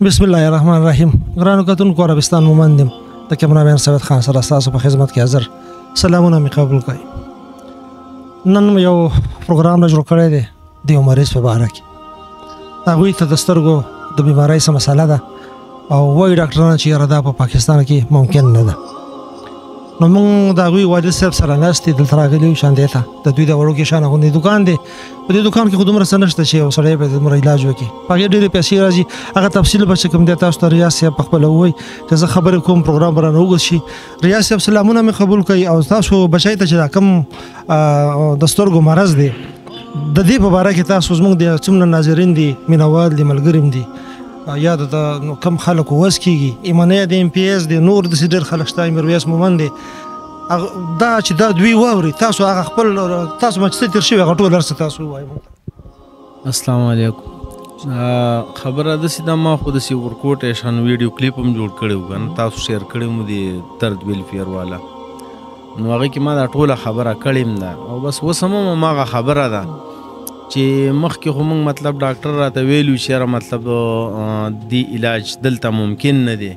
بسم الله الرحمن الرحیم. ګرانو کتونکو عربستان مومند یم د کیمرامین ثابت خان سره ستاسو په خدمت کې حاضر. سلامونه مې قبول کړئ. نن یو پروګرام نه جوړ کړی دی د یو مریض په باره کې. هغوی ته د سترګو د بیمارۍ څه مسله ده او وایي ډاکټران چې یاره دا په پاکستان کې ممکن نه ده. نو موږ د هغوی والد صاحب سره ناست دلته راغلي یو شاندې ته. د دوی د وړوکې شانه غوندې دوکان دی. په دې دوکان کې خو دومره څه نشته چې یو سړی به دومره علاج وکړي. په هغې ډېرې پیسې راځي. هغه تفصیل به چې کوم دی تاسو ته ریاض صاحب پخپله ووایي چې زه خبرې کوم پروګرام به رانه اوږد شي. ریاض صاحب سلامونه مې قبول کوي او تاسو بچی ته چې دا کوم د سترګو مرض دی د دې په باره کې تاسو زموږ د څومره ناظرین دي مینوال دي ملګري دي یا د کم خلکو وس کېږي ایمانیه د ایم پی ایس دی نور داسې ډېر خلک شته میرویس مومند دی دا چې دا دوی واوري تاسو هغه خپل تاسو ما چې تېر شوي هغه ټول هر څه تاسو ووایئ. السلام علیکم. خبره داسې ده ما خو داسې ورکوټ شان ویډیو کلیپ هم جوړ کړی و که نه تاسو شیر کړی مو د درد ویلفیر والا نو هغې کې ما دا ټوله خبره کړې م ده او بس اوس هم هماغه خبره ده چې مخکې خو موږ مطلب ډاکټر راته ویلو چې یاره مطلب دې علاج دلته ممکن نه دی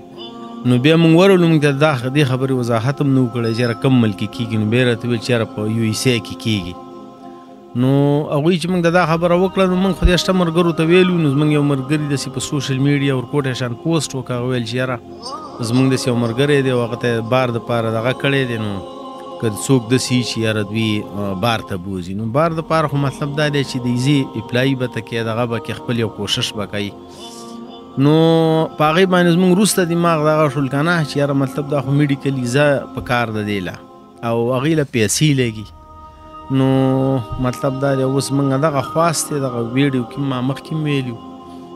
نو بیا موږ ورغلو موږ ته دې خبرې وضاحت هم نه وکړی چې یاره کوم ملک کې کېږي نو بیا یې راته ویل چې یاره په یو ایس ای کې کېږي نو هغوی چې موږ د دا خبره وکړه نو موږ خو دې شته ملګرو ته ویلو نو زموږ یو ملګري داسې په سوشل میډیا ورکوټی شان پوسټ وکړه هغه ویل چې یاره زموږ داسې یو ملګری دی او هغه ته بار دپاره دغه کړی دی نو که څوک داسې چې یاره دوی بار ته بوځي نو بار دپاره خو مطلب دا دی چې د ایزي اپلای به ته کوې دغه به کې خپل یو کوشش به کوي نو په هغې باندې زموږ وروسته دماغ دغه شول که نه چې یاره مطلب دا خو میډیکل ویزا په کار د دې له او هغې له پیسې لګي نو مطلب دا دی اوس موږ دغه خواست دی دغه ویډیو کې ما مخکې هم ویلي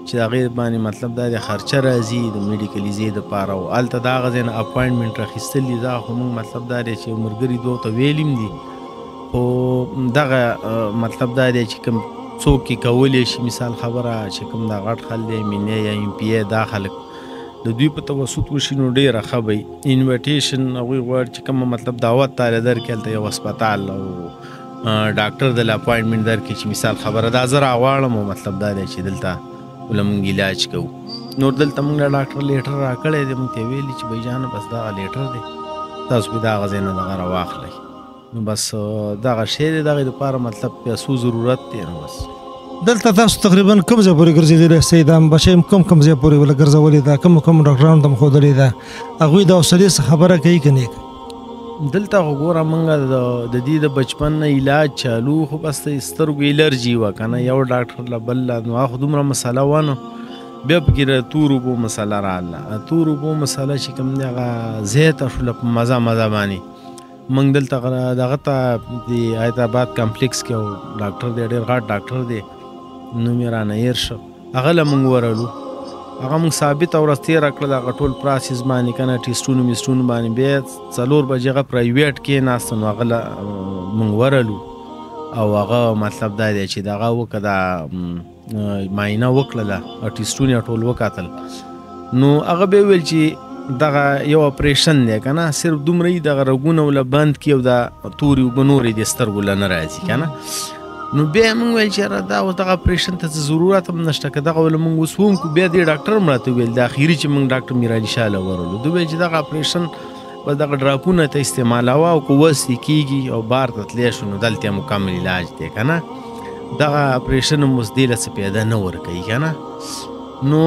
چې د هغې باندې مطلب دا دی خرچه راځي د میډیکل ویزې دپاره او هلته د هغه ځای نه اپاینټمنټ راخیستل دي دا خو موږ مطلب دا دی چې یو ملګري دوه ته ویلي هم دي خو دغه مطلب دا دی چې کوم څوک یې کولی شي مثال خبره چې کوم دا غټ خل دی مینې یا ایم پی ای دا خلک د دوی په توسط وشي نو ډېره ښه به وي انویټیشن هغوی غواړي چې کومه مطلب دعوت تاله درکړي هلته یو هسپتال او ډاکټر دله اپاینټمنټ درکړي چې مثال خبره دا زه راغواړم او مطلب دا دی چې دلته له موږ علاج کوو نور دلته موږ له ډاکټر لیټر راکړی دی موږ ته یې ویلي چې بھائی جانه بس دغه لیټر دی تاسو به د هغه ځای نه دغه راواخلئ نو بس دغه شی دی دغې دپاره مطلب پیسو ضرورت دی نو بس دلته تاسو تقریبا کوم ځای پورې ګرځېدلی یاستئ دا بچی کوم ځای پورې وله ګرځولې ده کوم ډاکټرانو ته م ښودلې ده هغوی د حوصلې څه خبره کوي که نه کوي دلته خو ګوره موږ د دې د بچپن نه علاج چالو خو بس د سترګو الرجي وه که نه یو ډاکټر له بل له نو هغه خو دومره مسله وه نو بیا پکې د تور اوبو مسله راغله تور اوبو مسله چې کوم دی هغه زیاته شوله په مزه باندې موږ دلته دغه ته د حیدرآباد کمپلیکس کې یو ډاکټر دی ډېر غټ ډاکټر دی نوم یې رانه هېر شو هغه له موږ ورغلو هغه موږ ثابته ورځ تېره کړله هغه ټول پراسس باندې که نه ټیسټونو میسټونو باندې بیا 4 بجې هغه پرایویټ کېناسته نو هغه له موږ ورغلو او هغه مطلب دا دی چې دغه وکړه دا معاینه وکړله او ټیسټونه یې ټول وکتل نو هغه به ویل چې دغه یو اپریشن دی که نه صرف دومره یي دغه رګونه وله بند کړي او دا تورې اوبه نورې د سترګو له نه راځي که نه نو بیا یې موږ ویل چې یاره دا اوس دغه اپریشن ته څه ضرورت هم نشته که دغه وله موږ اوس وکړو بیا دې ډاکټر هم راته وویل د اخري چې موږ ډاکټر میرعلي شاه له ورغلو دوی ویل چې دغه اپریشن به دغه ډراپونه ته استعمالوه او که وس یې کېږي او بار ته تلی شو نو دلته یې مکمل علاج دی که نه دغه اپریشن هم اوس دې له څه پیدا نه ورکوي که نه نو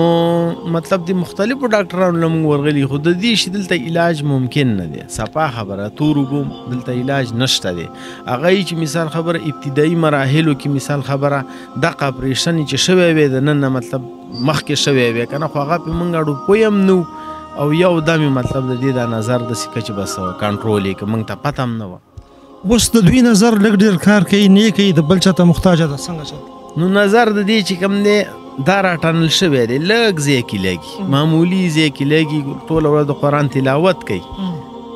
مطلب د مختلفو ډاکټرانو له موږ ورغلي خو د دې شي دلته علاج ممکن نه دی صفا خبره تور اوبو دلته علاج نشته دی هغه یي چې مثال خبره ابتدایي مراحلو کې مثال خبره دغه اپریشن چې شوی وی د نن نه مطلب مخکې شوی وی که نه خو هغه پې موږ اړو پوی هم نه او یو دم مطلب د دې دا نظر داسې که چې بس کنټرول یې که موږ ته پته هم نه وه اوس د دوی نظر لږ ډېر کار کوي نه کوي د بل چا ته محتاجه ده څنګه چل نو نظر د دې چې کوم دی دا راټنل شوی دی لږ ځای کې لګي معمولي ځای کې لګي ټوله ورځ د قرآن تلاوت کوي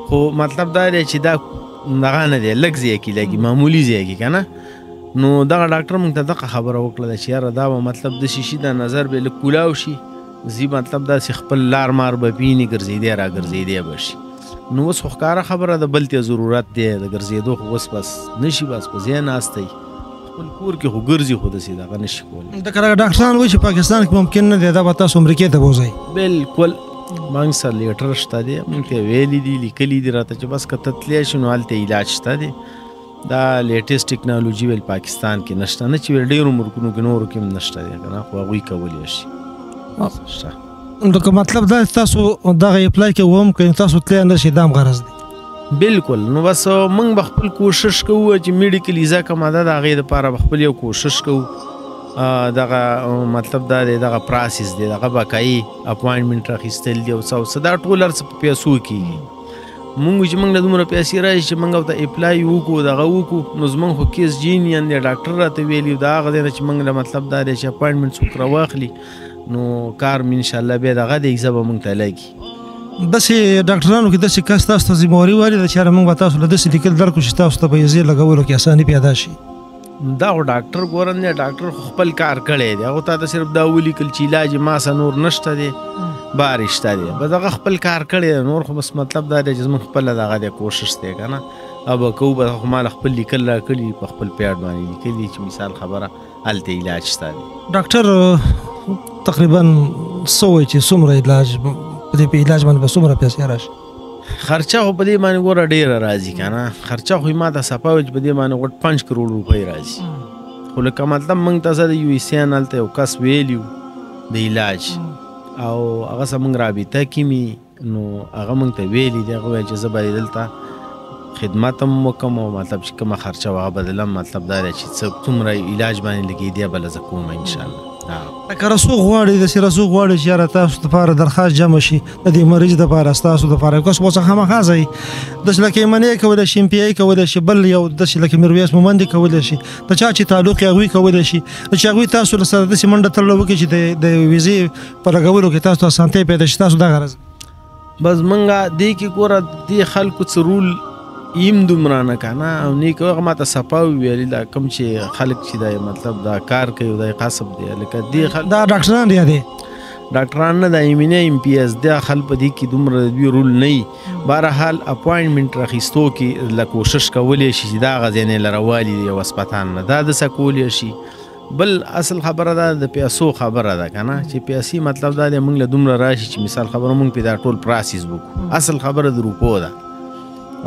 خو مطلب دا دی چې دا دغه نه دی لږ ځای کې لګي معمولي ځای کې که نه نو دغه ډاکټر موږ ته دغه خبره وکړله چې یاره دا به مطلب داسې شي دا نظر به لږ کولاو شي زی مطلب داسې خپل لار مار به پینې ګرځېدی را ګرځېدی به شي نو اوس خو ښکاره خبره ده بل ته ضرورت دی د ګرځېدو خو اوس بس نه شي بس په ځای ناستی خپل کور کې خو ګرځي خو داسې دغه نشي کولی. د کله ډاکټران وایي چې پاکستان کې ممکن نه دی دا به تاسو امریکې ته بوځئ. بالکل موږ سره لیټر شته دی، موږ ته ویلي دي لیکلي دي راته چې بس که ته تللی شي نو هلته علاج شته دی. دا لیټیسټ ټکنالوژي ویل پاکستان کې نشته، نه چې ویل ډېرو ملکونو کې نورو کې هم نشته دی که نه، خو هغوی کولی شي. نو که مطلب دا تاسو دغه اپلای کې وهم که تاسو تللی نه شئ دا هم غرض دی. بالکل. نو بس موږ به خپل کوشش کوو چې میډیکل ویزا کومه ده د هغې دپاره به خپل یو کوشش کوو. دغه مطلب دا دی دغه پراسس دی دغه بقایي اپوینټمنټ راخیستل دي او څه دا ټول هر څه په پیسو کېږي. مونږ وایو چې موږ له دومره پیسې راشي چې موږ ورته اپلای وکړو دغه وکړو نو زموږ خو کیس جینین دی ډاکټر راته ویلي د هغه دی نه چې موږ له مطلب دا دی چې اپوینټمنټ څوک راواخلي نو کار مې انشاءالله بیا دغه دی ایزه به موږ ته لګي. داسې ډاکټرانو کې داسې کس تاسو ته ذمهواري واري ده چې یاره موږ به تاسو له داسې لیکل درکړو چې تاسو ته به ویزې لګولو کې اساني پیدا شي. دا خو ډاکټر ګورم دی ډاکټر خو خپل کار کړی دی، هغو ته صرف دا ولیکل چې علاج ما څه نور نشته دی بار شته دی، بس هغه خپل کار کړی دی. نور خو بس مطلب دا دی چې زموږ خپله دغه دی کوشش دی که نه او به کوو به خو ما خپل لیکل راکړي په خپل پیاډ باندې لیکلي چې مثال خبره هلته علاج شته دی. ډاکټر تقریبا څه وایي چې څومره علاج په دې په علاج باندې به څومره پیسې راشي؟ خرچه خو په دې باندې ګوره ډېره راځي که نه، خرچه خو یې ما ته صفا وي چې په دې باندې غوټ 5 کروڑ روپۍ راځي. خو لکه مطلب موږ ته څه د یو ایسیان هلته یو کس ویلي و د علاج او هغه سره موږ رابطه کې مې نو هغه موږ ته ویلي دي، هغه ویل چې زه به دلته خدمت هم وکړم او مطلب چې کومه خرچه وه هغه بدلم، مطلب دا دی چې څه څومره علاج باندې لګېدی به له زه کوم انشاءالله. که رسوخ غواړي داسې رسوخ غواړي چې یاره تاسو دپاره درخواست جمع شي د دې مریض دپاره ستاسو دپاره یو کس ورڅخه خامخا ځئ داسې لکه ایمنې کولی شي MPI کولی شي بل یو داسې لکه میرویس مومند کولی شي د چا چې تعلق یې هغوی کولی شي چې هغوی تاسو له سره داسې منډه تړله وکړي چې د ویزې په لګولو کې تاسو ته اسانتۍ پیدا شي. تاسو دا غرض بس موږ دې کې ګوره دې خلکو څه رول ایم دومره نه که نه او نیک هغه ما ته صفا وویلي دا کوم چې خلک چې دا مطلب دا کار کوي دا قصب دی لکه دې خلک دا ډاکټران دی دی ډاکټران نه د ایمینه MPS دا خلک په دې کې دومره دوی رول نه وي. بهرحال اپوینټمنټ راخیستو کې له کوشش کولی شي چې دا هغه ځای نه لروالي دی یو هسپتال نه دا دسه کولی شي. بل اصل خبره ده د پیسو خبره ده که نه چې پیسې مطلب دا دی موږ له دومره راشي چې مثال خبره موږ پې دا ټول پراسس وکړو. اصل خبره د روپو ده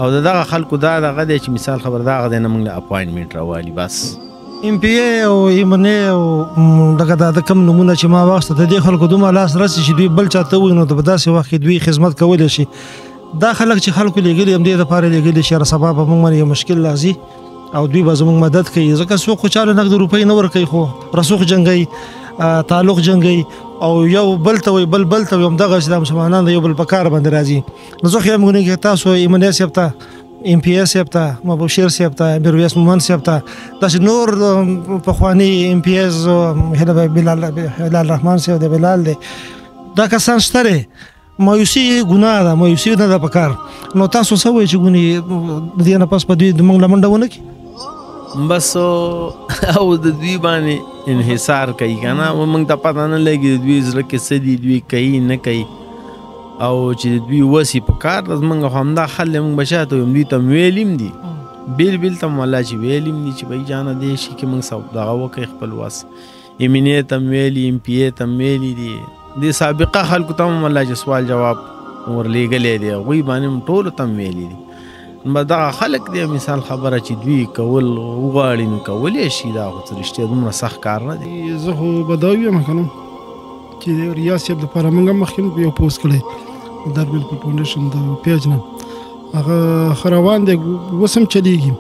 او دغه خلکو دا دغه دی چې مثال خبر دا هغه دی نه موږ له اپوینټمنټ راوالي. بس MPA او ایمنې او دغه د کوم نمونه چې ما واخیسته د دې خلکو دومره لاس راسي چې دوی بل چاته ووایي نو په داسې وخت کې دوی خدمت کولی شي. دا خلک چې خلکو لیږلي همدې دپاره لیږلي چې یاره سبا به موږ باندې یو مشکل راځي او دوی به زموږ مدد کوي ځکه څوک خو چاله نقد روپۍ نه ورکوي خو رسوخ جنګوي تعلق جنګوي او یو بل ته وایي بل ته وایي همدغه چې دا مسلمانان د یو بل په کار باندې راځي. نو زه خو یم غوښتنې کې تاسو ایمنې صاحب ته MPS صاحب ته مبشر صاحب ته میرویس مومند صاحب ته داسې نور پخواني MPS هلال رحمان صاحب دی بلال دی دا کسان شته دی مایوسي ګناه ده مایوسي نه ده په کار. نو تاسو څه وایئ چې ګونې د دې نه پس په دوی د موږ له منډه ونه کړي بس او د دوی باندې انحصار کوي که نه موږ ته پته نه لګي د دوی زړه کې څه دي دوی کوي نه کوي او چې دوی وسي په کار د زموږ خو همدا حل دی موږ به چاته ویم دوی ته م ویلي م دي بیل ته م والله چې ویلي م دي چې بهی جانه دې شي کې موږ دغه وکړئ خپل وس. ایمینې ته م ویلي MPA ته م ویلي دي د سابقه خلکو ته م والله چې سوال جواب ورلیږلی دی هغوی باندې م ټولو ته م ویلي دي. بس دغه خلک دی مثال خبره چې دوی کول وغواړي نو کولی شي دا خو څه رښتیا دومره سخت کار نه دی. زه خو به دا ویم که نه چې د ریاض صاحب دپاره موږ هم مخکې یو پوسټ کړی دربل په فاونډیشن د پیج نه هغه ښه روان دی اوس هم چلیږي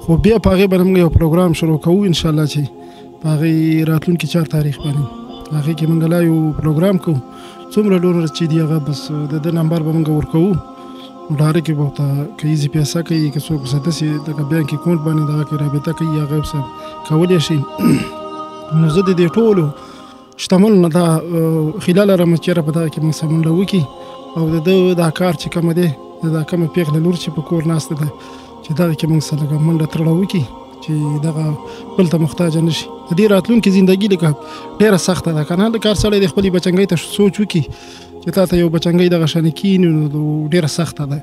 خو بیا په هغې باندې موږ یو پروګرام شروع کوو انشاءالله چې په هغې راتلونکي 4 تاریخ باندې هغې کې موږ لا یو پروګرام کوو څومره ډونر چې دي هغه بس د ده نمبر به موږ ورکوو ډایرکټ به ورته که ایزي پیسه کوي که څوک ورسه داسې لکه بانک اکاونټ باندې دغه کې رابطه کوي هغه ورسه کولی شي. نو زه د دې ټولو شتمن نه دا خیال لرم چې چېرې په دغه کې موږ څه منډه وکړي او د ده دا کار چې کومه دی د دا کومه پېغله لور چې په کور ناسته ده چې دغه کې موږ څه لږه منډه ترړه وکړي چې دغه بل ته محتاجه نه شي. د دې راتلونکي زندګي لکه ډېره سخته ده که نه د کار سړی د خپلې بچنګۍ ته سوچ وکړي چې تا ته یو بچنګۍ دغه شانې کښېني نو ډېره سخته ده.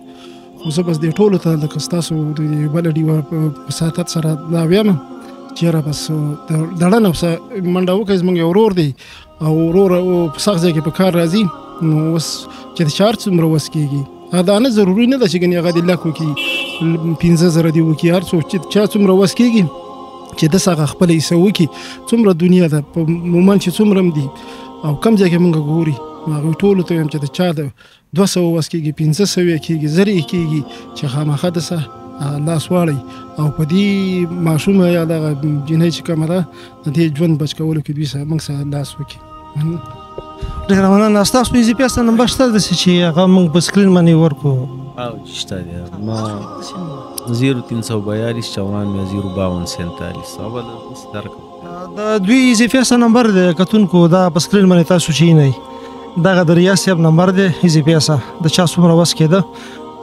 خو زه بس دې ټولو ته لکه ستاسو د بله ډیوه په سعادت سره دا ویم چیرې بس دړه نه منډه وکړي زمونږ یو ورور دی او ورور په سخت ځای کې په کار راځي نو اوس چې د چار څومره وس کېږي دا نه ضروري نه ده چې ګنې هغه د لک وکړي 15,000 دې وکړي هر څوک چې چا څومره وس کېږي چې داسې هغه خپله حصه وکړي څومره دنیا ده په مومن چې څومره هم دي او کم ځای کې مونږ ګوري هغوی ټولو ته وایم چې د چا د 200 وس کېږي 500 یې کېږي 1000 یې کېږي چې خامخا داسې لاس واړی او په دې ماشومه یا دغه جنۍ چې کومه ده د دې ژوند بچ کولو کې دوی موږ سره لاس وکړي. ډېره مننه. ستاسو ایزي پیسه نمبر شته داسې چې هغه موږ په سکرین باندې ورکړو؟ او شته دی ما 0342 54 052 اول درکړم. د دوی ایزي پیسه نمبر دی کتونکو دا په سکرین باندې تاسو چې نه دغه د ریاض صاحب نمبر دی ایزي پیسه د چا څومره وس کېده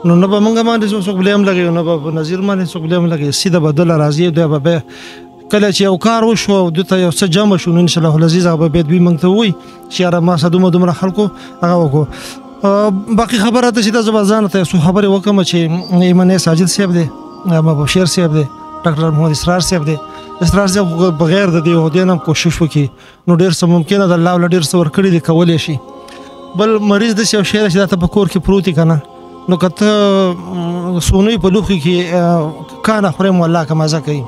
نو نه به موږ باندې څوک بلیم لګوي نه به نظیر باندې څوک بلیم لګوي سیده به دله راځي دوی به کله چې یو کار وشو او دوی ته یو څه جمع شو نو انشاءالله العزیز هغه به دوی موږ ته ووایي چې یاره ما سره دومره خلکو هغه وکړو. باقي خبره ده چې دا زه به ځان ته څو خبرې وکړم چې ایمنې ساجد صاحب دی مبشر صاحب دی ډاکټر محمد اسرار صاحب دی. اسرار صاحب بغیر د دې عهدې نه کوشش وکړي نو ډېر څه ممکنه ده الله له ډېر څه ورکړي دي کولی شي. بل مریض داسې یو شی ده چې دا ته په کور کې پروت که نه نو که ته سونی په لوښي کې کانه خورې مو الله که مزه کوي.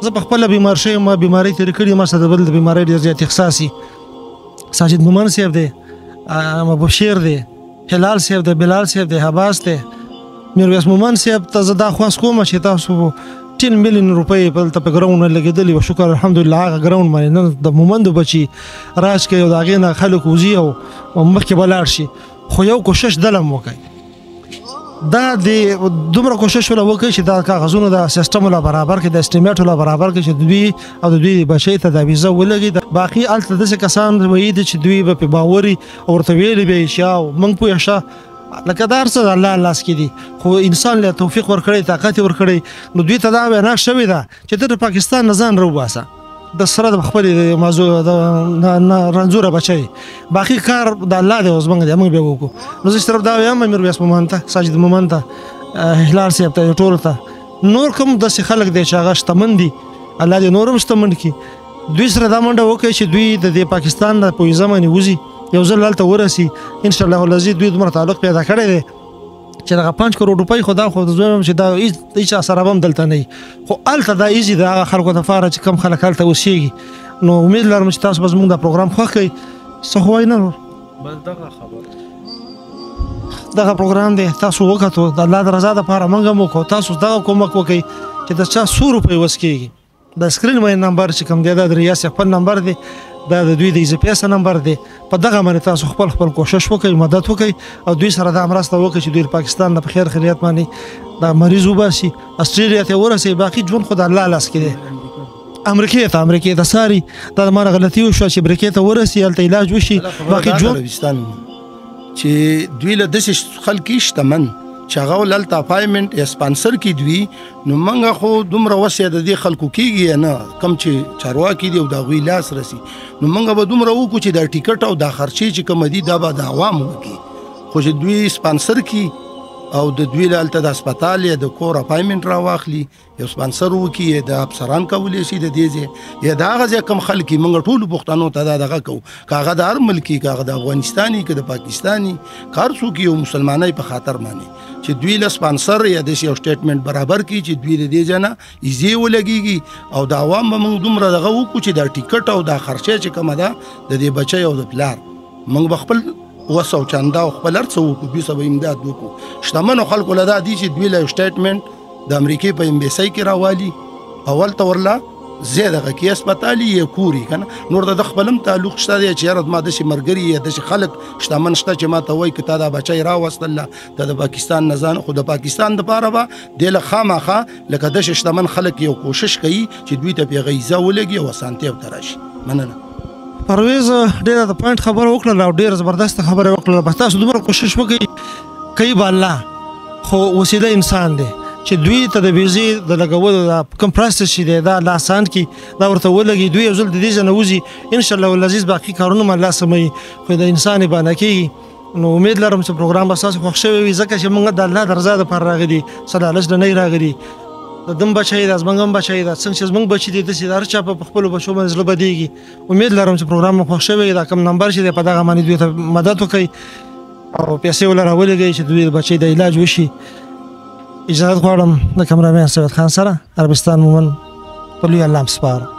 زه په خپله بیمار شوی ما بیمارۍ تېرې کړي ما سره د بل د بیمارۍ ډېر زیات احساس وي. ساجد مومن صاحب دی مبشر دی هلال صاحب دی بلال صاحب دی حباس دی میرویس مومن صاحب ته زه دا خواست کوم چې تاسو 10 میلیون روپۍ دلته په ګراونډ لګېدلي وه شکر الحمدلله هغه ګراونډ باندې نن د مومندو بچي راج کوي او د هغې نه خلک وځي او مخکې به لاړ شي خو یو کوشش دله هم وکړئ دا د دومره کوشش ولا وکړي چې دا کاغذونه د سیستم ولا برابر کړي د اسټیمیټ ولا برابر کړي چې دوی او د دوی بچی ته د ویزه ولګي باقي هلته داسې کسان وایي دي چې دوی به پې باوري او ورته ویلي به یې شه او موږ پوه شه لکه دا هر څه د الله لاس کې دي خو انسان له توفیق ورکړی طاقت یې ورکړی نو دوی ته دا وینا شوې ده چې ته د پاکستان نه ځان راوباسه د سره د خپلې موضوع د رنځوره بچی باقي کار د الله دی اوس موږ دی موږ بیا وکړو نو زه صرف دا وایم میرویس مومن ته ساجد مومن ته هلال صاحب ته ټولو ته نور کوم داسې خلک دی چې هغه شتمن دي الله دې نور هم شتمن کړي دوی سره دا منډه وکړي چې دوی د دې پاکستان نه په ویزه باندې وځي یو ځل هلته ورسي انشاءالله العزیز دوی دومره تعلق پیدا کړی دی چې دغه 5 کروڑ روپۍ خو دا خو زه وایم چې دا هېڅ سره به هم دلته نه وي خو هلته دا ایزي د هغه خلکو دپاره چې کم خلک هلته اوسېږي نو امید لرم چې تاسو به زموږ دا پروګرام خوښ کړئ څه خو وایي نه بس دغه خبره دغه پروګرام دی تاسو وکتو د الله د رضا دپاره موږ هم وکړو تاسو دغه کومک وکړئ چې د چا 100 روپۍ وس کېږي د سکرین باندې نمبر چې کوم دی دا د ریاض خپل نمبر دی دا د دوی د ایزي پیسه نمبر دی په دغه باندې تاسو خپل کوشش وکړئ مدد وکړئ او دوی سره دا مرسته وکړئ چې دوی پاکستان نه په خیر خیریت باندې دا مریض وباسي استرالیا ته ورسوي باقي ژوند خو د الله لاس کې دی امریکې ته ساري دا مانه غلطي وشوه چې امریکې ته ورسي هلته علاج وشي باقي ژوند چې دوی له داسې خلک شتمن چې هغه ولته اپایمنټ یا سپانسر کی دوی نو موږ خو دومره وسه د دې خلکو کیږي نه کم چې چارواکي دی او د غوی لاس رسی نو موږ به دومره وکړو چې د ټیکټ او د خرچې چې کوم دي دا به د عوام وکړي خو چې دوی سپانسر کی او د دوی لالته د هسپتال یا د کور اپایمنټ را واخلي یو سپانسر وکړي د افسران کولې شي د دې یا د هغه کم خلک موږ ټول پښتنو ته دغه کو کاغه د هر ملکی کاغه د افغانستاني که د پاکستاني کار څوک یو مسلمانای په خاطر باندې چې دوی له سپانسر یا د یو سټیټمنټ برابر کی چې دوی د دې جنا ایزي ولګيږي او د عوام به موږ دومره دغه وکړو چې د ټیکټ او د خرچه چې کومه ده د دې بچي او د پلار موږ خپل وسو چاندا خپل هر څه وکړو دوی سبا امداد وکړو شتمنو خلکو لدا دي چې دوی له سټیټمنټ د امریکای په امبیسي کې راوالي اول تورلا زیاده کې هسپتالي یا کوري کنه نور د خپلم تعلق شته دی چې یاره ماده شي مرګري یا د خلک شتمن شته چې ما ته وای کته دا بچي راوستل د پاکستان نزان خو د پاکستان د پاره به د لخامخه لکه د شتمن خلک یو کوشش کوي چې دوی ته پیغیزه ولګي او سانتي او تراشي مننه پرویز ډیره د پوینټ خبره وکړه او ډیره زبردست خبره وکړه بس تاسو دومره کوشش وکړئ کوي به الله خو وسیله انسان دی چې دوی ته د ویزې د لګولو د کوم پروسس چې دی دا الله آسان کړي دا ورته ولګي دوی یو ځل د دې ځای نه وځي انشاءالله العزیز باقي کارونه به الله سموي خو د انسان یې باندې کېږي نو امید لرم چې پروګرام به ستاسو خوښ شوی وي ځکه چې موږ د الله د رضا دپاره راغلي صلی الله علیه نه راغلي د دم بچی دا زمونږ هم بچی دا څنګه چې زمونږ بچي دي داسې د هر چا په خپلو بچو باندې زړه بدېږي. امید لرم چې پروګرام مو خوښ شوی دا کوم نمبر چې دی په دغه باندې دوی ته مدد وکړئ او پیسې ورله راولېږئ چې دوی د بچی د علاج وشي. اجازت غواړم د کمرامین سید خان سره عربستان مومن په لوی الله سپارم.